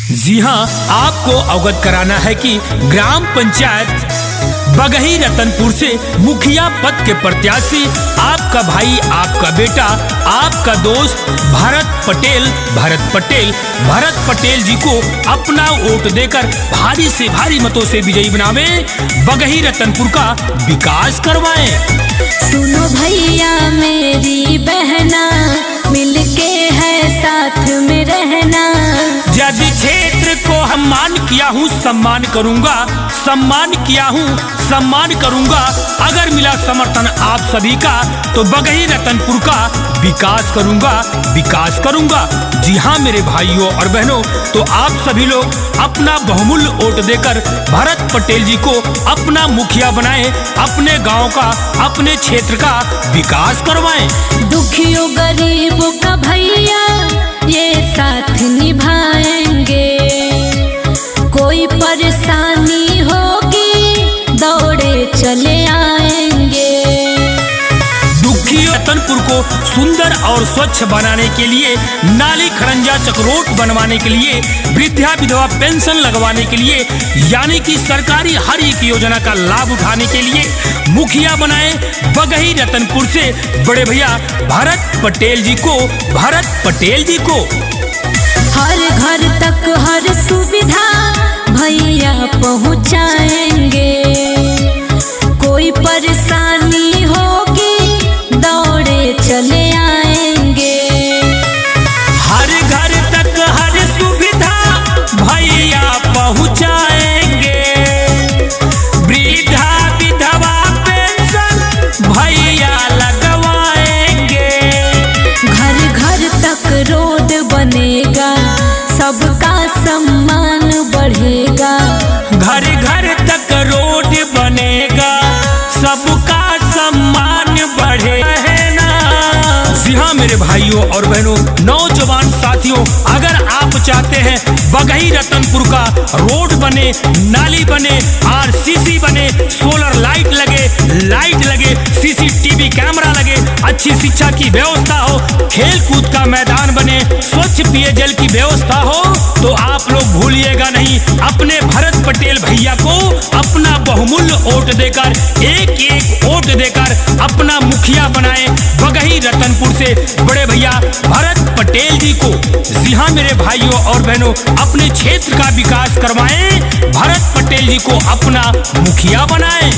जी हाँ, आपको अवगत कराना है कि ग्राम पंचायत बगही रतनपुर से मुखिया पद के प्रत्याशी आपका भाई, आपका बेटा, आपका दोस्त भरत पटेल जी को अपना वोट देकर भारी से भारी मतों से विजयी बनावे, बगही रतनपुर का विकास करवाएं। सुनो भैया मेरी बहना, मिलके है साथ में रहना। यदि क्षेत्र को हम मान किया हूँ सम्मान करूँगा, सम्मान करूँगा। अगर मिला समर्थन आप सभी का तो बगही रतनपुर का विकास करूँगा। जी हाँ मेरे भाइयों और बहनों, तो आप सभी लोग अपना बहुमूल्य वोट देकर भरत पटेल जी को अपना मुखिया बनाएं, अपने गांव का, अपने क्षेत्र का विकास करवाएं। दुखियों गरीबों का भैया ये साथ निभाएंगे, कोई परेशानी होगी दौड़े चले आएंगे। दुखी रतनपुर को सुंदर और स्वच्छ बनाने के लिए, नाली खड़ंजा चक्रोट बनवाने के लिए, वृद्धा विधवा पेंशन लगवाने के लिए, यानी कि सरकारी हर एक योजना का लाभ उठाने के लिए मुखिया बनाए बगही रतनपुर से बड़े भैया भरत पटेल जी को। हर घर तक हर सुविधा भैया पहुँचाएंगे, कोई परेशानी होगी दौड़े चले आएंगे। हर घर तक हर सुविधा भैया पहुँचाएंगे, वृद्धा विधवा पेंशन भैया लगवाएंगे। घर घर तक रोड बनेगा, सबका सम्मान बढ़ेगा। घर घर तक रोड बनेगा, सबका सम्मान बढ़ेगा। जी हाँ मेरे भाइयों और बहनों, नौजवान साथियों, अगर आप चाहते हैं बगही रतनपुर का रोड बने, नाली बने, आरसीसी बने, सोलर लाइट लगे, सीसीटीवी कैमरा लगे, अच्छी शिक्षा की व्यवस्था हो, खेल कूद का मैदान बने, स्वच्छ पेयजल की व्यवस्था हो, तो आप लोग भूलिएगा नहीं, अपने भरत पटेल भैया को अपना बहुमूल्य वोट देकर, एक वोट देकर अपना मुखिया बनाए बगही रतनपुर से बड़े भैया भरत पटेल जी को। जी हाँ मेरे भाइयों और बहनों, अपने क्षेत्र का विकास करवाएं, भरत पटेल जी को अपना मुखिया बनाएं।